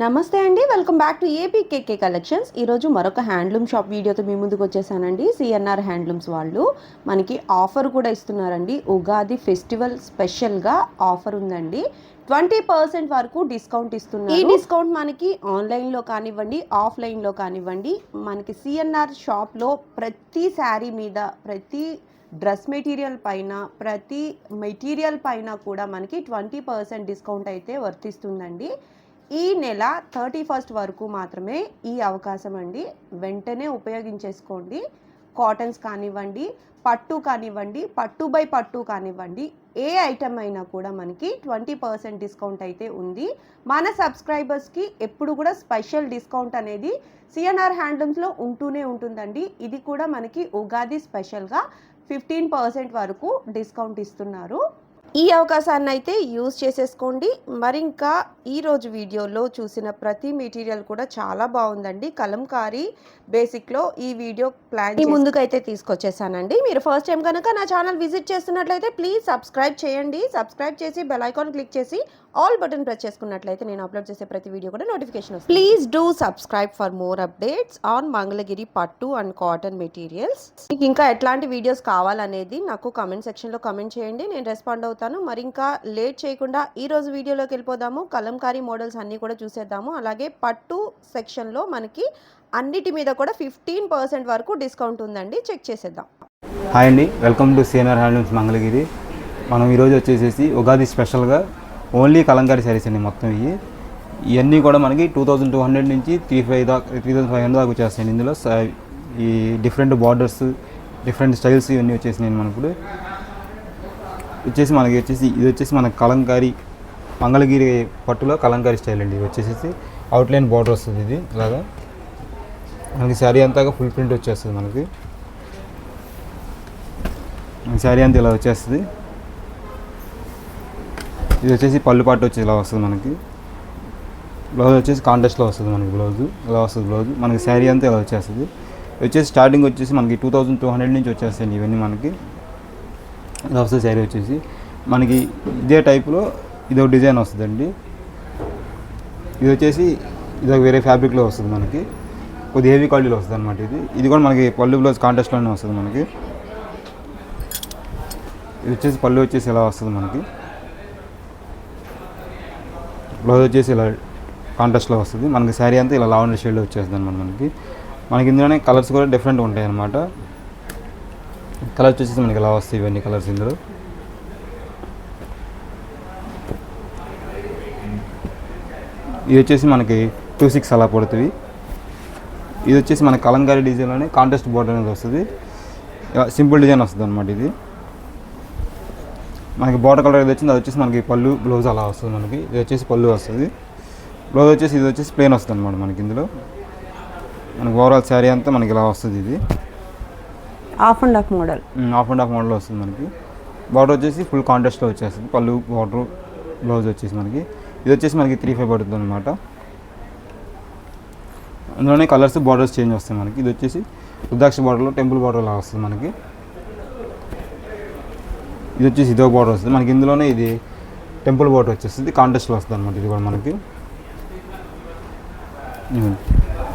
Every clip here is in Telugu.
నమస్తే అండి, welcome back to APKK collections. ఈరోజు మరొక హ్యాండ్లూమ్ షాప్ వీడియోతో మీ ముందుకు వచ్చేసానండి. సిఎన్ఆర్ హ్యాండ్లూమ్స్ వాళ్ళు మనకి ఆఫర్ కూడా ఇస్తున్నారండి. ఉగాది ఫెస్టివల్ స్పెషల్గా ఆఫర్ ఉందండి. 20% వరకు డిస్కౌంట్ ఇస్తున్నారు. ఈ డిస్కౌంట్ మనకి ఆన్లైన్లో కానివ్వండి, ఆఫ్లైన్లో కానివ్వండి, మనకి సిఎన్ఆర్ షాప్లో ప్రతి శారీ మీద, ప్రతి డ్రెస్ మెటీరియల్ పైన, ప్రతి మెటీరియల్ పైన కూడా మనకి 20% డిస్కౌంట్ అయితే వర్తిస్తుందండి. ఈ నెల 31 వరకు మాత్రమే ఈ అవకాశం అండి. వెంటనే ఉపయోగించేసుకోండి. కాటన్స్ కానివ్వండి, పట్టు కానివ్వండి, పట్టు బై పట్టు కానివ్వండి, ఏ ఐటమ్ అయినా కూడా మనకి 20% డిస్కౌంట్ అయితే ఉంది. మన సబ్స్క్రైబర్స్కి ఎప్పుడు కూడా స్పెషల్ డిస్కౌంట్ అనేది సిఎన్ఆర్ హ్యాండ్లూమ్స్లో ఉంటూనే ఉంటుందండి. ఇది కూడా మనకి ఉగాది స్పెషల్గా 15% వరకు డిస్కౌంట్ ఇస్తున్నారు. ఈ అవకాశాన్ని అయితే యూజ్ చేసేసుకోండి. మరి ఇంకా ఈరోజు వీడియోలో చూసిన ప్రతి మెటీరియల్ కూడా చాలా బాగుందండి. కలంకారీ బేసిక్లో ఈ వీడియో ప్లాన్ ముందుకైతే తీసుకొచ్చేసానండి. మీరు ఫస్ట్ టైం కనుక నా ఛానల్ విజిట్ చేస్తున్నట్లయితే ప్లీజ్ సబ్స్క్రైబ్ చేయండి. సబ్స్క్రైబ్ చేసి బెల్ ఐకాన్ క్లిక్ చేసి ఆల్ బటన్ ప్రెస్ చేసుకున్నట్లయితే నేను అప్లోడ్ చేసే ప్రతి వీడియో కూడా నోటిఫికేషన్ వస్తుంది. Please do subscribe for more updates on Mangalagiri పట్టు అండ్ కాటన్ మెటీరియల్స్. మీకు ఇంకా ఎట్లాంటి వీడియోస్ కావాలనేది నాకు కామెంట్ సెక్షన్లో కామెంట్ చేయండి, నేను రెస్పాండ్ అవుతాను. మరి ఇంకా లేట్ చేయకుండా ఈ రోజు వీడియోలోకి వెళ్ళిపోదాము. కలంకారీ మోడల్స్ అన్నీ కూడా చూసేద్దాము. అలాగే పట్టు సెక్షన్లో మనకి అన్నిటి మీద కూడా 15% వరకు డిస్కౌంట్ ఉందండి. చెక్ చేసేద్దాం. హాయ్ అండి, welcome to CNR handlooms Mangalagiri. మనం ఈరోజు వచ్చేసేసి ఉగాది స్పెషల్గా ఓన్లీ కలంకారీ శారీస్ అండి. మొత్తం ఇవన్నీ కూడా మనకి 2200 నుంచి 3500 దాకా వచ్చేస్తాయండి. ఇందులో ఈ డిఫరెంట్ బార్డర్స్, డిఫరెంట్ స్టైల్స్ ఇవన్నీ వచ్చేసినాయి. మనకు ఇది వచ్చేసి మన కలంకారీ మంగళగిరి పట్టులో కలంకారీ స్టైల్ అండి. ఇది వచ్చేసి అవుట్లైన్ బార్డర్ వస్తుంది. ఇది ఇలాగా మనకి శారీ అంతా ఫుల్ ప్రింట్ వచ్చేస్తుంది. మనకి శారీ అంతా ఇలా వచ్చేస్తుంది. ఇది వచ్చేసి పళ్ళు పాటు వచ్చి ఇలా వస్తుంది. మనకి బ్లౌజ్ వచ్చేసి కాంట్రాస్ట్లో వస్తుంది. మనకి బ్లౌజ్ ఇలా వస్తుంది. బ్లౌజ్ మనకి శారీ అంతా ఇలా వచ్చేస్తుంది. వచ్చేసి స్టార్టింగ్ వచ్చేసి మనకి 2200 నుంచి వచ్చేస్తాయండి. ఇవన్నీ మనకి ఇలా వస్తుంది. శారీ వచ్చేసి మనకి ఇదే టైప్లో ఇదొక డిజైన్ వస్తుందండి. ఇది వచ్చేసి ఇదొక వేరే ఫ్యాబ్రిక్లో వస్తుంది. మనకి కొద్ది హెవీ క్వాలిటీలో వస్తుంది అనమాట. ఇది కూడా మనకి పళ్ళు బ్లౌజ్ కాంట్రాస్ట్లోనే వస్తుంది. మనకి ఇది వచ్చేసి పళ్ళు వచ్చేసి ఇలా వస్తుంది. మనకి బ్లౌజ్ వచ్చేసి ఇలా కాంట్రాస్ట్లో వస్తుంది. మనకి శారీ అంతా ఇలా లావెండర్ షేడ్లో వచ్చేస్తుంది అనమాట. మనకి ఇందులోనే కలర్స్ కూడా డిఫరెంట్గా ఉంటాయి అన్నమాట. కలర్స్ వచ్చేసి మనకి ఇలా వస్తాయి. ఇవన్నీ కలర్స్ ఇందులో ఇది వచ్చేసి మనకి 26 అలా పడుతుంది. ఇది వచ్చేసి మన కలంకారీ డిజైన్లోనే కాంట్రాస్ట్ బోర్డర్ అనేది వస్తుంది. సింపుల్ డిజైన్ వస్తుంది అనమాట. ఇది మనకి బోర్డర్ కలర్ ఏది వచ్చింది అది వచ్చేసి మనకి పళ్ళు బ్లౌజ్ అలా వస్తుంది. మనకి ఇది వచ్చేసి పళ్ళు వస్తుంది. బ్లౌజ్ వచ్చేసి ఇది వచ్చేసి ప్లెయిన్ వస్తుంది అనమాట. మనకి ఇందులో మనకి ఓవరాల్ శారీ అంతా మనకి ఇలా వస్తుంది. ఇది హాఫ్ అండ్ హాఫ్ మోడల్ వస్తుంది. మనకి బార్డర్ వచ్చేసి ఫుల్ కాంట్రాస్ట్లో వచ్చేస్తుంది. పళ్ళు బార్డర్ బ్లౌజ్ వచ్చేసి మనకి ఇది వచ్చేసి మనకి 35 పడుతుంది అనమాట. అందులోనే కలర్స్ బార్డర్స్ చేంజ్ వస్తాయి. మనకి ఇది వచ్చేసి రుద్రాక్ష బార్డర్లో టెంపుల్ బార్డర్ అలా వస్తుంది. మనకి ఇది వచ్చేసి ఇదో బార్డర్ వస్తుంది. మనకి ఇందులోనే ఇది టెంపుల్ బార్డర్ వచ్చేస్తుంది. కాంట్రాస్ట్లో వస్తుంది అనమాట. ఇది కూడా మనకి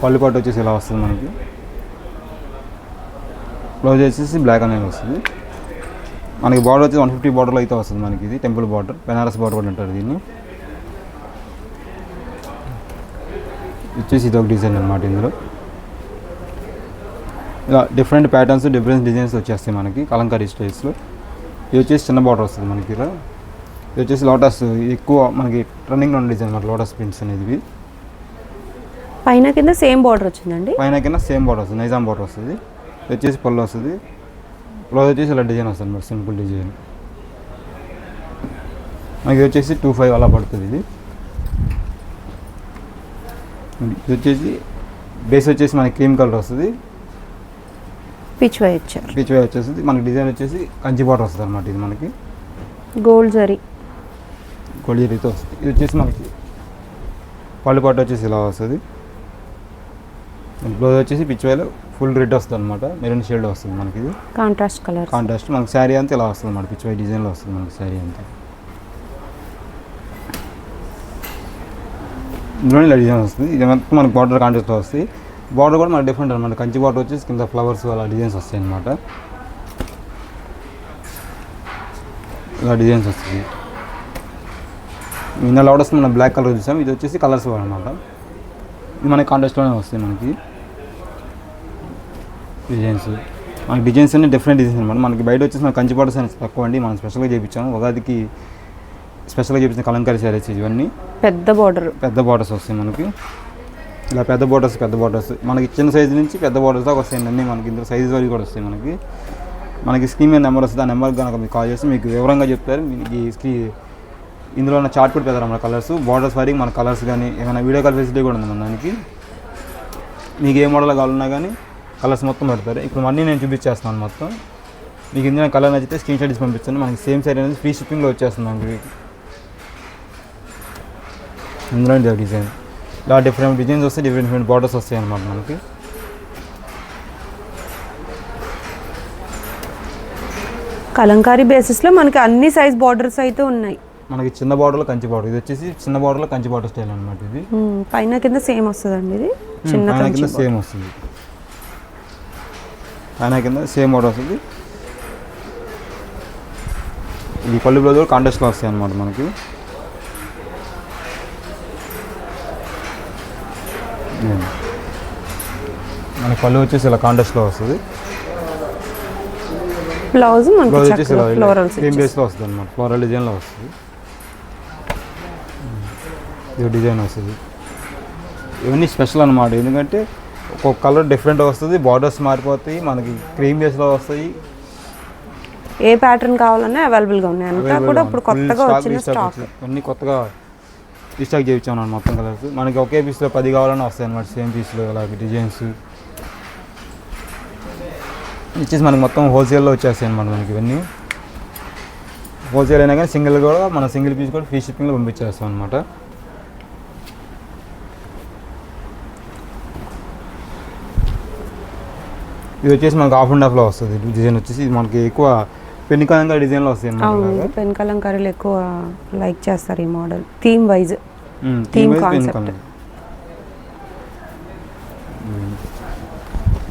పళ్ళు పాటు వచ్చేసి ఇలా వస్తుంది. మనకి బ్లౌజ్ వచ్చేసి బ్లాక్ అనేది వస్తుంది. మనకి బార్డర్ వచ్చేసి 150 బార్డర్లో అయితే వస్తుంది. మనకి ఇది టెంపుల్ బార్డర్, బెనారస్ బార్డర్ కూడా అంటారు దీన్ని. వచ్చేసి ఇది ఒక డిజైన్ అనమాట. ఇందులో ఇలా డిఫరెంట్ ప్యాటర్న్స్, డిఫరెంట్ డిజైన్స్ వచ్చేస్తాయి మనకి కలంకారీ స్టైల్స్లో. ఇది వచ్చేసి చిన్న బార్డర్ వస్తుంది మనకి. ఇలా ఇది వచ్చేసి లోటస్ ఎక్కువ మనకి రన్నింగ్ ఉన్న డిజైన్ అనమాట. లోటస్ ప్రింట్స్ అనేది పైన కింద సేమ్ బార్డర్ వచ్చిందండి. పైన కింద సేమ్ బార్డర్ వస్తుంది. నైజాం బార్డర్ వస్తుంది. ఇది వచ్చేసి పళ్ళు వస్తుంది. బ్లౌజ్ వచ్చేసి ఇలా డిజైన్ వస్తుంది అనమాట. సింపుల్ డిజైన్ మనకి వచ్చేసి 25 అలా పడుతుంది. ఇది వచ్చేసి బేస్ వచ్చేసి మనకి క్రీమ్ కలర్ వస్తుంది. పిచ్ వై వచ్చేస్తుంది. మనకి డిజైన్ వచ్చేసి కంచి బార్డర్ వస్తుంది అనమాట. ఇది మనకి గోల్డ్ జరీతో వస్తుంది. ఇది వచ్చేసి మనకి పళ్ళు పాటు వచ్చేసి ఇలా వస్తుంది. బ్లౌజ్ వచ్చేసి పిచ్ వైలో ఫుల్ రెడ్ వస్తుంది అనమాట. మెరూన్ షేడ్ వస్తుంది మనకి. ఇది కాంట్రాస్ట్ మనకి శారీ అంతా ఇలా వస్తుంది అనమాట. పిచ్ వై డిజైన్లో వస్తుంది మనకి శారీ అంతా. ఇందులోనే ఇలా డిజైన్ వస్తుంది. ఇది మొత్తం మనకి బార్డర్ కాంట్రాస్ట్లో వస్తాయి. బార్డర్ కూడా మనకి డిఫరెంట్ అనమాట. కంచి బార్డర్ వచ్చేసి కింద ఫ్లవర్స్ అలా డిజైన్స్ వస్తాయి అనమాట. ఇలా డిజైన్స్ వస్తుంది. ఇందులో లోటస్ మనం బ్లాక్ కలర్ చూసాం. ఇది వచ్చేసి కలర్స్ అనమాట. ఇది మనకి కాంట్రాస్ట్లోనే వస్తాయి మనకి డిజైన్స్. మనకి డిజైన్స్ అన్ని డిఫరెంట్ డిజైన్స్ అనమాట. మనకి బయట వచ్చేసి మన కంచి బార్డర్స్ అనేది తక్కువ అండి. మనం స్పెషల్గా చేయించాము. ఉగాదికి స్పెషల్గా చేయించిన కలంకారీ శారీస్ ఇవన్నీ పెద్ద బార్డర్స్ వస్తాయి మనకి. ఇలా పెద్ద బార్డర్స్ మనకి చిన్న సైజు నుంచి పెద్ద బార్డర్స్ దాకా వస్తాయండి అన్నీ. మనకి ఇందులో సైజు వరకు కూడా వస్తాయి మనకి స్క్రీన్ మీద నెంబర్ వస్తుంది. ఆ నెంబర్కి కనుక మీకు కాల్ చేస్తే మీకు వివరంగా చెప్తారు. మీకు ఇందులో ఉన్న చార్ట్ కూడా పెడతారు మన కలర్స్ బార్డర్స్ వారికి. మన కలర్స్ కానీ ఏమైనా వీడియో కాల్ ఫెసిలిటీ కూడా ఉంది మన దానికి. మీకు ఏ మోడల్ కావాలన్నా కానీ కలర్స్ మొత్తం పెడతారు. ఇప్పుడు అన్నీ నేను చూపించేస్తున్నాను మొత్తం. మీకు ఇందులో కలర్ నచ్చితే స్క్రీన్ షాట్ తీసి పంపిస్తాను. మనకి సేమ్ సారీ అనేది ఫ్రీ షిప్పింగ్లో వచ్చేస్తుంది మనకి. ఇందులో డిజైన్ ఇలా డిఫరెంట్ డిజైన్స్ వస్తాయి. డిఫరెంట్ బార్డర్స్ వస్తాయి అన్నమాట మనకి. కలంకారీ బేసిస్లో మనకి అన్ని సైజ్ బార్డర్స్ అయితే ఉన్నాయి. మనకి చిన్న బార్డర్లో కంచి బార్డర్. ఇది వచ్చేసి చిన్న బార్డర్లో కంచి బార్డర్ స్టైల్ అనమాట. ఇది పైన కింద సేమ్ వస్తుందండి. ఇది చిన్న కింద సేమ్ వస్తుంది. పైన కింద సేమ్ బార్డర్ వస్తుంది. ఈ పళ్ళు బ్లౌజ్ కూడా కాంట్రాస్ట్లో వస్తాయి అన్నమాట మనకి. మన పళ్ళు వచ్చేసి ఇలా కాంట్రాస్ట్లో వస్తుంది. బ్లౌజ్ వచ్చేసి సేమ్ బేస్లో వస్తుంది అనమాట. ఫ్లోరల్ డిజైన్లో వస్తుంది. ఇది డిజైన్ వస్తుంది. ఇవన్నీ స్పెషల్ అనమాట. ఎందుకంటే ఒక్కొక్క కలర్ డిఫరెంట్ వస్తుంది. బార్డర్స్ మారిపోతాయి. మనకి క్రీమ్ బేస్లో వస్తాయి. ఏ ప్యాటర్న్ కావాలన్నా అవైలబుల్గా ఉన్నాయి. అంతా కూడా ఇప్పుడు కొత్తగా వచ్చిన స్టాక్. అన్నీ కొత్తగా రీస్టాక్ చేయించాను మొత్తం కలర్స్. మనకి ఒకే పీస్లో 10 కావాలన్నా వస్తాయి అనమాట. సేమ్ పీస్లో అలాగే డిజైన్స్ ఇచ్చేసి మనకి మొత్తం హోల్సేల్లో వచ్చేస్తాయి అనమాట. మనకి ఇవన్నీ హోల్సేల్ అయినా కానీ సింగిల్ కూడా మన సింగిల్ పీస్ కూడా ఫ్రీ షిప్పింగ్లో పంపించేస్తాం అనమాట. ఇది వచ్చేసి మనకి హాఫ్ అండ్ హాఫ్లో వస్తుంది. డిజైన్ వచ్చేసి ఇది మనకి ఎక్కువ పెన్ కలంకారీ డిజైన్లో వస్తాయి అన్నమాట. పెన్ కలంకారీలు ఎక్కువ లైక్ చేస్తారు ఈ model. Theme wise theme concept.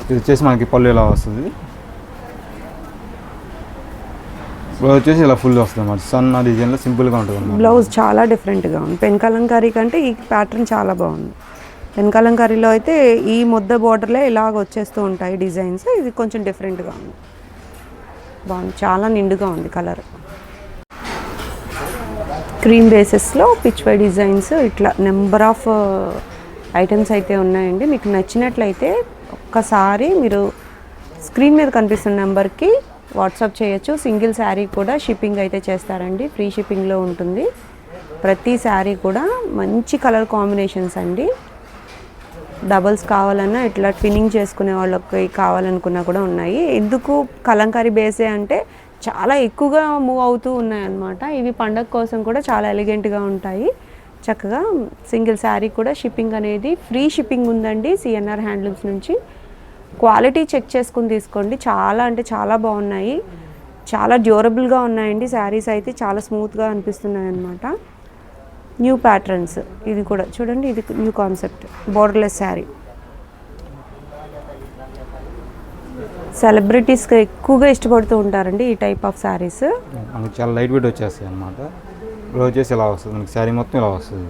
ఇది వచ్చేసి మనకి పళ్ళు ఇలా వస్తుంది. బ్లౌజ్ వచ్చేసి ఇలా ఫుల్ వస్తుంది అన్నమాట. సన్న డిజైన్లో సింపుల్గా ఉంటుంది. బ్లౌజ్ చాలా డిఫరెంట్గా ఉంది. పెన్ కలంకారీ కంటే ఈ ప్యాటర్న్ చాలా బాగుంది. పెన్ కలంకారీలో అయితే ఈ ముద్ద బోర్డర్లే ఇలాగ వచ్చేస్తూ ఉంటాయి డిజైన్స్. ఇది కొంచెం డిఫరెంట్గా ఉంది. బాగుంది. చాలా నిండుగా ఉంది కలర్. క్రీమ్ బేసెస్లో పిచ్ వై డిజైన్స్ ఇట్లా నెంబర్ ఆఫ్ ఐటమ్స్ అయితే ఉన్నాయండి. మీకు నచ్చినట్లయితే ఒక్కసారి మీరు స్క్రీన్ మీద కనిపిస్తున్న నెంబర్కి వాట్సాప్ చేయొచ్చు. సింగిల్ శారీ కూడా షిప్పింగ్ అయితే చేస్తారండి. ఫ్రీ షిప్పింగ్లో ఉంటుంది. ప్రతి శారీ కూడా మంచి కలర్ కాంబినేషన్స్ అండి. డబల్స్ కావాలన్నా ఇట్లా ట్విన్నింగ్ చేసుకునే వాళ్ళకి కావాలనుకున్నా కూడా ఉన్నాయి. ఎందుకు కలంకారీ బేసే అంటే చాలా ఎక్కువగా మూవ్ అవుతూ ఉన్నాయన్నమాట. ఇవి పండగ కోసం కూడా చాలా ఎలిగెంట్గా ఉంటాయి. చక్కగా సింగిల్ శారీ కూడా షిప్పింగ్ అనేది ఫ్రీ షిప్పింగ్ ఉందండి సిఎన్ఆర్ హ్యాండ్లూమ్స్ నుంచి. క్వాలిటీ చెక్ చేసుకుని తీసుకోండి. చాలా అంటే చాలా బాగున్నాయి. చాలా డ్యూరబుల్గా ఉన్నాయండి. శారీస్ అయితే చాలా స్మూత్గా అనిపిస్తున్నాయి అన్నమాట. New patterns. ఇది కూడా చూడండి. ఇది న్యూ కాన్సెప్ట్ బోర్డర్లెస్ శారీ. సెలబ్రిటీస్కి ఎక్కువగా ఇష్టపడుతూ ఉంటారండి ఈ టైప్ ఆఫ్ శారీస్. మనకి చాలా లైట్ వెయిట్ వచ్చేస్తాయి అన్నమాట. బ్లౌజ్ చేసి ఇలా వస్తుంది. మనకి శారీ మొత్తం ఇలా వస్తుంది.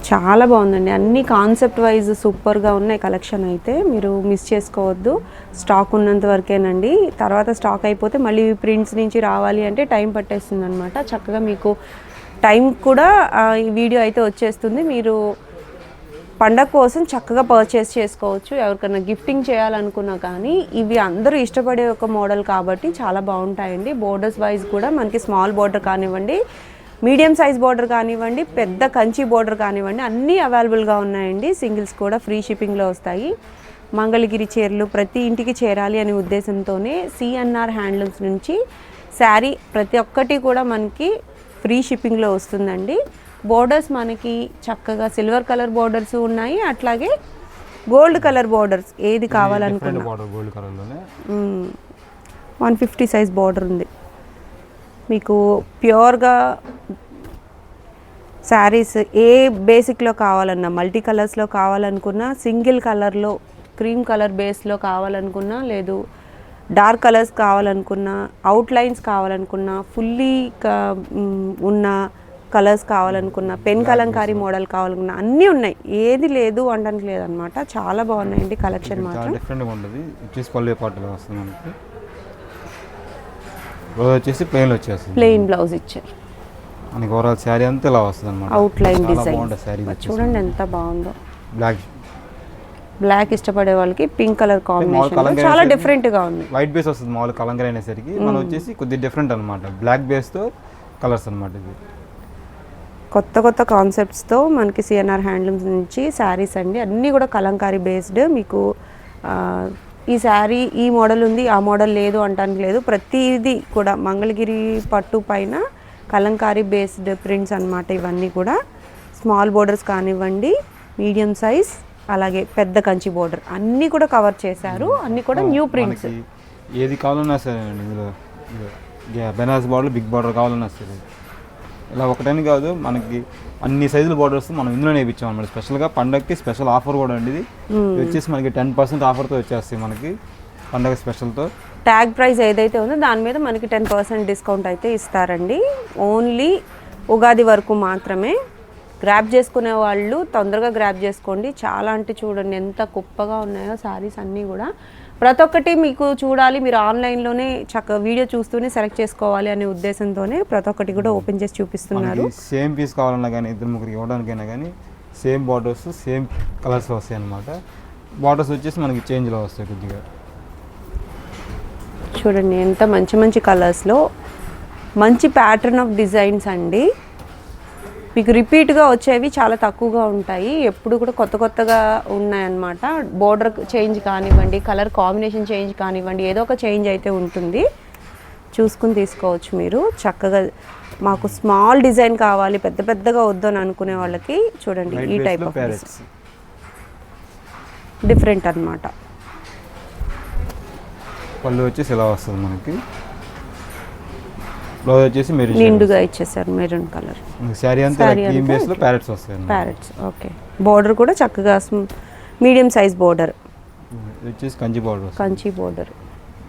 చాలా బాగుందండి. అన్ని కాన్సెప్ట్ వైజ్ సూపర్గా ఉన్నాయి. కలెక్షన్ అయితే మీరు మిస్ చేసుకోవద్దు. స్టాక్ ఉన్నంత వరకేనండి. తర్వాత స్టాక్ అయిపోతే మళ్ళీ ప్రింట్స్ నుంచి రావాలి అంటే టైం పట్టేస్తుంది అనమాట. చక్కగా మీకు టైం కూడా ఈ వీడియో అయితే వచ్చేస్తుంది. మీరు పండగ కోసం చక్కగా పర్చేస్ చేసుకోవచ్చు. ఎవరికైనా గిఫ్టింగ్ చేయాలనుకున్నా కానీ ఇవి అందరూ ఇష్టపడే ఒక మోడల్ కాబట్టి చాలా బాగుంటాయండి. బోర్డర్స్ వైజ్ కూడా మనకి స్మాల్ బోర్డర్ కానివ్వండి, మీడియం సైజ్ బోర్డర్ కానివ్వండి, పెద్ద కంచి బోర్డర్ కానివ్వండి, అన్నీ అవైలబుల్గా ఉన్నాయండి. సింగిల్స్ కూడా ఫ్రీ షిప్పింగ్లో వస్తాయి. మంగళగిరి చీరలు ప్రతి ఇంటికి చేరాలి అనే ఉద్దేశంతోనే సిఎన్ఆర్ హ్యాండ్లూమ్స్ నుంచి శారీ ప్రతి ఒక్కటి కూడా మనకి ఫ్రీ షిప్పింగ్లో వస్తుందండి. బోర్డర్స్ మనకి చక్కగా సిల్వర్ కలర్ బోర్డర్స్ ఉన్నాయి. అట్లాగే గోల్డ్ కలర్ బోర్డర్స్ ఏది కావాలనుకున్నా 150 సైజ్ బోర్డర్ ఉంది. మీకు ప్యూర్గా శారీస్ ఏ బేసిక్లో కావాలన్నా, మల్టీ కలర్స్లో కావాలనుకున్నా, సింగిల్ కలర్లో క్రీమ్ కలర్ బేస్లో కావాలనుకున్నా, లేదు డార్క్ కలర్స్ కావాలనుకున్నా, అవుట్లైన్స్ కావాలనుకున్నా, ఫుల్లీ ఉన్న కలర్స్ కావాలనుకున్నా, పెన్ కలంకారీ మోడల్ కావాలనుకున్నా అన్నీ ఉన్నాయి. ఏది లేదు అనడానికి లేదనమాట. చాలా బాగున్నాయండి కలెక్షన్ మాత్రం. డిఫరెంట్గా ఉంటుంది. వచ్చేసి పళ్ళు పాటలు వస్తుంది మనకి. బ్లౌజ్ వచ్చేసి ప్లెయిన్ వచ్చేస్తుంది. ప్లెయిన్ బ్లౌజ్ ఇచ్చారు. మనకి ఓవరాల్ శారీ అంతా ఇలా వస్తుంది అనమాట. అవుట్లైన్ డిజైన్ బాగుంటుంది శారీ. చూడండి ఎంత బాగుందో. బ్లాక్ ఇష్టపడే వాళ్ళకి పింక్ కలర్ కాంబినేషన్ చాలా డిఫరెంట్ గా ఉంది. వైట్ బేస్ వస్తుంది మామూలు కలంకారీ అనేసరికి మనం వచ్చేసి కొద్దిగా డిఫరెంట్ అనమాట. బ్లాక్ బేస్ తో కలర్స్ అనమాట. ఇది కొత్త కొత్త కాన్సెప్ట్స్తో మనకి సిఎన్ఆర్ హ్యాండ్లూమ్స్ నుంచి శారీస్ అండి. అన్నీ కూడా కలంకారీ బేస్డ్. మీకు ఈ శారీ ఈ మోడల్ ఉంది, ఆ మోడల్ లేదు అనడానికి లేదు. ప్రతిదీ కూడా మంగళగిరి పట్టు పైన కలంకారీ బేస్డ్ ప్రింట్స్ అన్నమాట. ఇవన్నీ కూడా స్మాల్ బోర్డర్స్ కానివ్వండి, మీడియం సైజ్, అలాగే పెద్ద కంచి బోర్డర్ అన్నీ కూడా కవర్ చేశారు. అన్నీ కూడా న్యూ ప్రింట్స్. ఏది కావాలన్నా సరే అండి. ఇందులో బెనారస్ బార్డర్, బిగ్ బార్డర్ కావాలన్నా సరే ఇలా ఒకటని కాదు, మనకి అన్ని సైజుల బార్డర్స్ మనం ఇందులో నేర్పించాం అనమాట. స్పెషల్గా పండగకి స్పెషల్ ఆఫర్ కూడా అండి. ఇది వచ్చేసి మనకి 10% ఆఫర్తో వచ్చేస్తాయి మనకి పండగ స్పెషల్తో. ట్యాగ్ ప్రైస్ ఏదైతే ఉందో దాని మీద మనకి 10% డిస్కౌంట్ అయితే ఇస్తారండి. ఓన్లీ ఉగాది వరకు మాత్రమే. గ్రాప్ చేసుకునే వాళ్ళు తొందరగా గ్రాప్ చేసుకోండి. చాలా అంటే చూడండి ఎంత కుప్పగా ఉన్నాయో శారీస్ అన్నీ కూడా. ప్రతి ఒక్కటి మీకు చూడాలి, మీరు ఆన్లైన్లోనే చక్కగా వీడియో చూస్తూనే సెలెక్ట్ చేసుకోవాలి అనే ఉద్దేశంతోనే ప్రతి ఒక్కటి కూడా ఓపెన్ చేసి చూపిస్తున్నారు. సేమ్ పీస్ కావాలన్నా కానీ, ఇద్దరు ముగ్గురికి ఇవ్వడానికైనా కానీ సేమ్ బార్డర్స్, సేమ్ కలర్స్ వస్తాయి అన్నమాట. బార్డర్స్ వచ్చేసి మనకి చేంజ్లో వస్తాయి కొద్దిగా. చూడండి ఎంత మంచి మంచి కలర్స్లో మంచి ప్యాటర్న్ ఆఫ్ డిజైన్స్ అండి. మీకు రిపీట్గా వచ్చేవి చాలా తక్కువగా ఉంటాయి. ఎప్పుడు కూడా కొత్త కొత్తగా ఉన్నాయన్నమాట. బోర్డర్ చేంజ్ కానివ్వండి, కలర్ కాంబినేషన్ చేంజ్ కానివ్వండి, ఏదో ఒక చేంజ్ అయితే ఉంటుంది. చూసుకుని తీసుకోవచ్చు మీరు చక్కగా. మాకు స్మాల్ డిజైన్ కావాలి, పెద్ద పెద్దగా వద్దు అని అనుకునే వాళ్ళకి చూడండి ఈ టైప్ ఆఫ్ డిఫరెంట్ అన్నమాట. పళ్ళు వచ్చేసి ఇలా వస్తుంది మనకి. బ్లౌజ్ వచ్చేసి మెరూన్ నిండుగా ఇచ్చేసారు, మెరూన్ కలర్. శారీ అంతా క్రీమ్ బేస్ లో ప్యారెట్స్ వస్తాయి. Parrots okay. బోర్డర్ కూడా చక్కగా మీడియం సైజ్ బోర్డర్. ఇది వచ్చేసి కంచి బోర్డర్. కంచి బోర్డర్.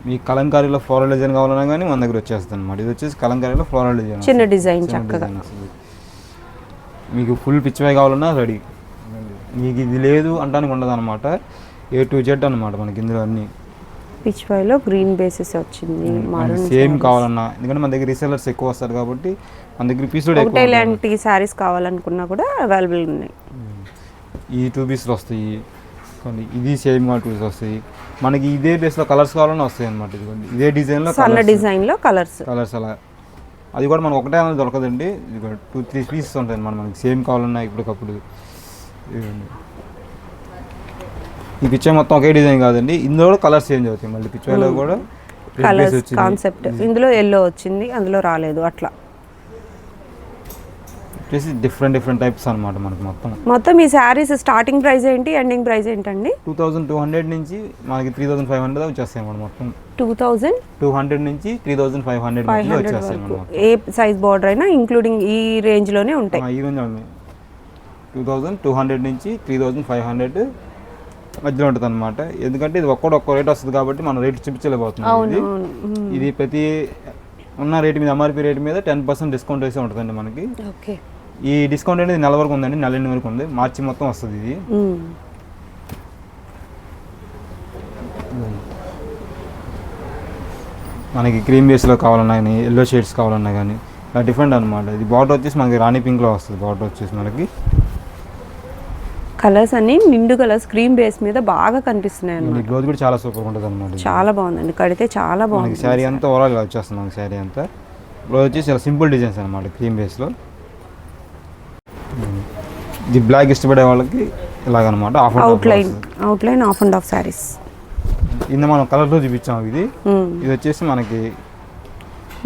మీ కలంకారీలో ఫ్లోరల్ డిజైన్ కావాలన్నా కానీ మన దగ్గర వచ్చేస్తుంది అనమాట. ఇది వచ్చేసి కలంకారీలో ఫ్లోరల్ డిజైన్, చిన్న డిజైన్ చక్కగా. మీకు ఫుల్ పిచ్చివై కావాలన్నా రెడీ. మీకు ఇది లేదు అంటానికి ఉండదు అనమాట. A to Z అనమాట మనకి ఇందులో అన్ని. పిచ్ వైలో గ్రీన్ బేసిస్ వచ్చింది. సేమ్ కావాలన్నా, ఎందుకంటే మన దగ్గర రీసెలర్స్ ఎక్కువ వస్తారు కాబట్టి మన దగ్గర పీస్ ఒకటే లాంటి శారీస్ కావాలనుకున్నా కూడా అవైలబుల్ ఉన్నాయి. ఈ 2 పీస్లు వస్తాయి, ఇది సేమ్ 2 పీస్ వస్తాయి. మనకి ఇదే బేస్లో కలర్స్ కావాలన్నా వస్తాయి అనమాట. ఇదే డిజైన్లో సన్న డిజైన్లో కలర్స్ అలా. అది కూడా మనకు ఒకటే అనేది దొరకదండి. ఇది 2-3 పీసెస్ ఉంటాయి అనమాట. మనకి సేమ్ కావాలన్నా ఇప్పటికప్పుడు. ఈ పిక్చర్ మొత్తం ఒకే డిజైన్ కాదండి, ఇందులో కూడా కలర్స్ చేంజ్ అవుతాయి. మళ్ళీ పిక్చర్లో కూడా కలర్స్ కాన్సెప్ట్. ఇందులో ఎల్లో వచ్చింది, అందులో రాలేదు. అట్లా వచ్చేసి డిఫరెంట్ టైప్స్ అనమాట మనకి మొత్తం. ఈ శారీస్ స్టార్టింగ్ ప్రైస్ ఏంటి, ఎండింగ్ ప్రైస్ ఏంటండి? 2200 నుంచి మనకి 3500 వచ్చేస్తాయి అన్నమాట. మొత్తం 2200 నుంచి 3500 వచ్చేస్తాయి అన్నమాట. ఏ సైజ్ బార్డర్ అయినా ఇంక్లూడింగ్ ఈ రేంజ్ లోనే ఉంటాయి. ఈ రేంజ్ 2200 నుంచి 3500 మధ్యలో ఉంటుంది అనమాట. ఎందుకంటే ఇది ఒక్క రేట్ వస్తుంది కాబట్టి మనం రేట్ చూపించలేకపోతున్నాం. ఇది ప్రతి ఉన్న రేటు మీద, ఎంఆర్పీ రేట్ మీద 10% డిస్కౌంట్ వేసి ఉంటుందండి మనకి. ఈ డిస్కౌంట్ అనేది నెల వరకు ఉందండి, నెల వరకు ఉంది. మార్చి మొత్తం వస్తుంది ఇది. మనకి క్రీమ్ బేస్లో కావాలన్నా కానీ, ఎల్లో షేడ్స్ కావాలన్నా కానీ ఇలా డిఫరెంట్ అనమాట. ఇది బార్డర్ వచ్చేసి మనకి రాణి పింక్లో వస్తుంది. బార్డర్ వచ్చేసి మనకి కలర్స్ అన్ని నిండు కలర్స్ క్రీమ్ బేస్ మీద బాగా కనిపిస్తున్నాయి అన్నమాట. బ్లౌజ్ కూడా చాలా సూపర్ ఉంటుంది అన్నమాట. చాలా బాగుందండి, కడితే చాలా బాగుంది. శారీ అంతా ఓవరాల్ ఇలా వచ్చేస్తుంది మనకి. శారీ అంతా బ్లౌజ్ వచ్చేసి చాలా సింపుల్ డిజైన్స్ అనమాట క్రీమ్ బేస్లో. ఇది బ్లాక్ ఇష్టపడే వాళ్ళకి ఇలాగనమాట. Outline of and of saris. ఇంత మనం కలర్లో చూపించాము. ఇది వచ్చేసి మనకి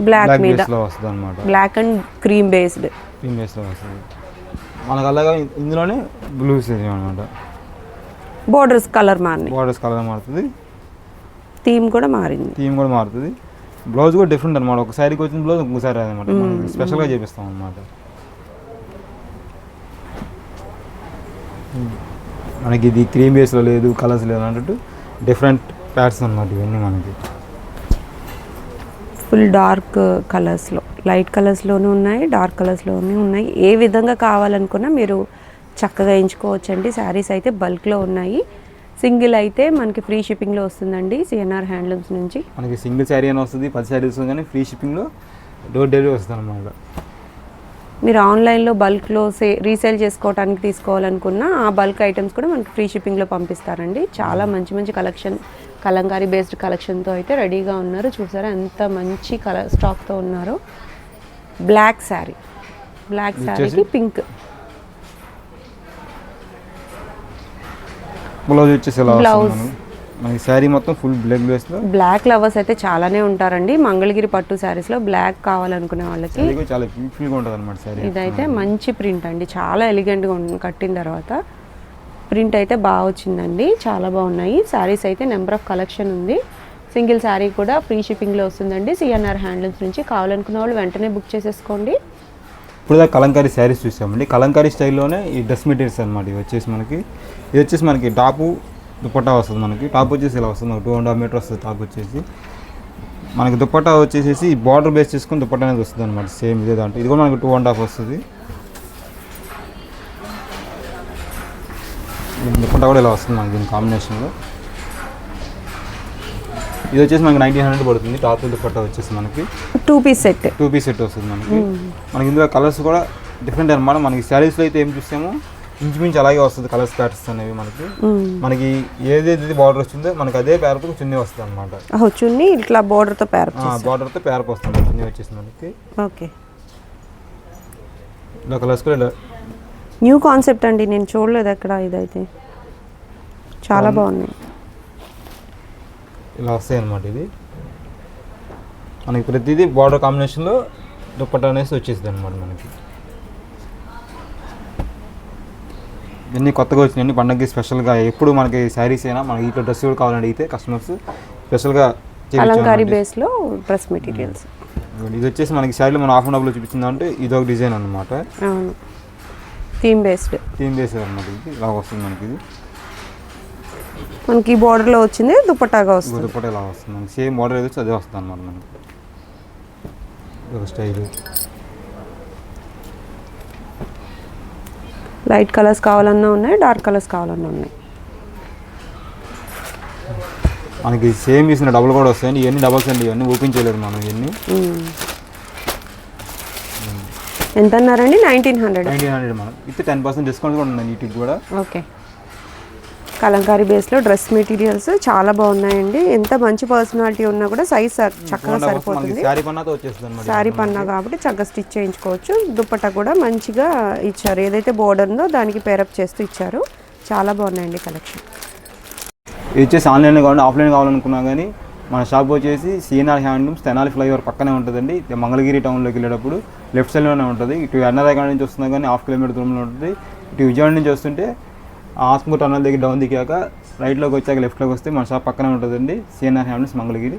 బ్లాక్ బేస్లో వస్తుంది అనమాట. బ్లాక్ అండ్ క్రీమ్ బేస్లో వస్తుంది మనకు. అలాగా ఇందులోనే బ్లూస్ అనమాట. బోర్డర్స్ కలర్ మారుతుంది. థీమ్ కూడా మారుతుంది. బ్లౌజ్ కూడా డిఫరెంట్ అనమాట. ఒక శారీకి వచ్చిన బ్లౌజ్ ఇంకోసారి అనమాట. స్పెషల్గా చేపిస్తాం అనమాట. మనకి ఇది క్రీమ్ బేస్లో లేదు, కలర్స్ లేదు అన్నట్టు డిఫరెంట్ ప్యాటర్న్స్ అన్నమాట ఇవన్నీ మనకి. ఫుల్ డార్క్ కలర్స్లో, లైట్ కలర్స్లోనూ ఉన్నాయి, డార్క్ కలర్స్లోనూ ఉన్నాయి. ఏ విధంగా కావాలనుకున్నా మీరు చక్కగా ఎంచుకోవచ్చండి. శారీస్ అయితే బల్క్లో ఉన్నాయి. సింగిల్ అయితే మనకి ఫ్రీ షిప్పింగ్లో వస్తుందండి సిఎన్ఆర్ హ్యాండ్లూమ్స్ నుంచి. మనకి సింగిల్ శారీ అని వస్తుంది, 10 శారీస్ కానీ ఫ్రీ షిప్పింగ్లో డోర్ డెలివరీ వస్తుంది అన్నమాట. మీరు ఆన్లైన్లో బల్క్లో రీసేల్ చేసుకోవడానికి తీసుకోవాలనుకున్న ఆ బల్క్ ఐటమ్స్ కూడా మనకి ఫ్రీ షిప్పింగ్లో పంపిస్తారండి. చాలా మంచి మంచి కలెక్షన్, కలంకారీ బేస్డ్ కలెక్షన్తో అయితే రెడీగా ఉన్నారు. చూసారా ఎంత మంచి కలర్ స్టాక్తో ఉన్నారు. బ్లాక్ శారీ, బ్లాక్ శారీకి పింక్ బ్లౌజ్ వచ్చేసి ఎలా వస్తుంది మనకి శారీ మొత్తం ఫుల్ బ్లాక్ బేస్లో. బ్లాక్ లవర్స్ అయితే చాలానే ఉంటారండి. మంగళగిరి పట్టు శారీస్లో బ్లాక్ కావాలనుకునే వాళ్ళకి చాలా బ్యూటిఫుల్గా ఉంటుంది అనమాట శారీ. ఇదైతే మంచి ప్రింట్ అండి, చాలా ఎలిగెంట్గా కట్టిన తర్వాత ప్రింట్ అయితే బాగా వచ్చిందండి. చాలా బాగున్నాయి శారీస్ అయితే. నెంబర్ ఆఫ్ కలెక్షన్ ఉంది. సింగిల్ శారీ కూడా ఫ్రీ షిప్పింగ్లో వస్తుందండి సిఎన్ఆర్ హ్యాండ్లూమ్స్ నుంచి. కావాలనుకున్న వాళ్ళు వెంటనే బుక్ చేసేసుకోండి. ఇప్పుడు కలంకారీ శారీస్ చూసామండి. కలంకారీ స్టైల్లోనే ఈ డ్రెస్ మెటీరియల్స్ అనమాట. ఇది వచ్చేసి మనకి టాపు దుపట్టా వస్తుంది. మనకి టాప్ వచ్చేసి ఇలా వస్తుంది, 2.5 మీటర్ వస్తుంది టాప్ వచ్చేసి. మనకి దుపట్టా వచ్చేసి బార్డర్ బేస్ చేసుకుని దుపట్టా అనేది వస్తుంది అనమాట. సేమ్ ఇదే దాంట్లో ఇది కూడా మనకి 2.5 వస్తుంది. దుపట్టా కూడా ఇలా వస్తుంది మనకి దీని కాంబినేషన్లో. ఇది వచ్చేసి మనకి 1900 పడుతుంది. టాప్ దుపట్టా వచ్చేసి మనకి 2 పీస్ సెట్ వస్తుంది మనకి. మనకి ఇందులో కలర్స్ కూడా డిఫరెంట్ అనమాట. మనకి శారీస్లో అయితే ఏం చూస్తామో ఇంచుమించు అలాగే వస్తుంది కలర్స్ ప్యాటర్న్స్ అనేవి మనకి. మనకి ఏదైతే బార్డర్ వచ్చిందో మనకి అదే పేరపు చున్నీ వస్తుంది అనమాట. చున్నీ ఇట్లా బార్డర్తో పేరపు వస్తుంది చున్నీ వచ్చేసి మనకి. ఓకే, ఇలా కలర్స్ కూడా ఇలా న్యూ కాన్సెప్ట్ అండి, నేను చూడలేదు ఎక్కడ. ఇదైతే చాలా బాగున్నాయి. ఇలా వస్తాయి అన్నమాట. ఇది మనకి ప్రతిదీ బార్డర్ కాంబినేషన్లో దుపట్టా అనేసి వచ్చేసింది అనమాట మనకి. ఇవన్నీ కొత్తగా వచ్చినాయండి పండగకి స్పెషల్గా. ఎప్పుడు మనకి శారీస్ అయినా మనకి ఇట్లా డ్రెస్ కూడా కావాలని అడిగితే కస్టమర్స్ స్పెషల్గా కలంకారీ బేస్లో డ్రెస్ మెటీరియల్స్. ఇది వచ్చేసి మనకి శారీలో మనం హాఫ్ అండ్ హాఫ్లో చూపించిందంటే ఇది ఒక డిజైన్ అనమాట. అవును, థీమ్ బేస్డ్ అనమాట. ఇది ఇలా వస్తుంది మనకి. ఇది మనకి బార్డర్లో వచ్చింది, దుపట్టాగా వస్తుంది. దుపట్టా ఇలా వస్తుంది మనకి. సేమ్ బార్డర్ ఏదో అదే వస్తుంది అనమాట మనకి. ఒక స్టైల్. లైట్ కలర్స్ కావాలన్నా ఉన్నాయి, డార్క్ కలర్స్ కావాలన్నా ఉన్నాయి. మనకి సేమ్ ఇసిన డబుల్ కూడా వస్తాయండి. ఇవన్నీ డబల్స్ అండి, ఇవన్నీ ఓపెన్ చేయలేదు మనం. ఇవన్నీ ఎంత అన్నారండి? 1900 మనం విత్ 10% డిస్కౌంట్ కూడా ఉంది వీటికి కూడా. ఓకే, కలంకారీ బేస్లో డ్రెస్ మెటీరియల్స్ చాలా బాగున్నాయండి. ఎంత మంచి పర్సనాలిటీ ఉన్నా కూడా సైజ్ చక్కగా సరిపోతుంది. శారీ పన్నా కాబట్టి చక్కగా స్టిచ్ చేయించుకోవచ్చు. దుపట్టా కూడా మంచిగా ఇచ్చారు, ఏదైతే బోర్డర్ ఉందో దానికి పేరప్ చేస్తూ ఇచ్చారు. చాలా బాగున్నాయండి కలెక్షన్. ఇది వచ్చేసి ఆన్లైన్ కావాలంటే ఆఫ్లైన్ కావాలనుకున్నా కానీ మన షాప్ వచ్చేసి సిఎన్ఆర్ హ్యాండ్లూమ్స్ తెనాలి ఫ్లైఓవర్ పక్కనే ఉంటుందండి. మంగళగిరి టౌన్లోకి వెళ్ళేటప్పుడు లెఫ్ట్ సైడ్లోనే ఉంటుంది. ఇటు ఎన్ఆర్ఐ నుంచి వస్తున్నా కానీ 1/2 కిలోమీటర్ దూరంలో ఉంటుంది. ఇటు విజయవాడ నుంచి వస్తుంటే ఆస్మూర్ టన్నల్ దగ్గర డౌన్ దిగాక రైట్లోకి వచ్చాక లెఫ్ట్లోకి వస్తే మన షాప్ పక్కనే ఉంటుందండి సిఎన్ఆర్ హ్యాండ్లూమ్స్ మంగళగిరి.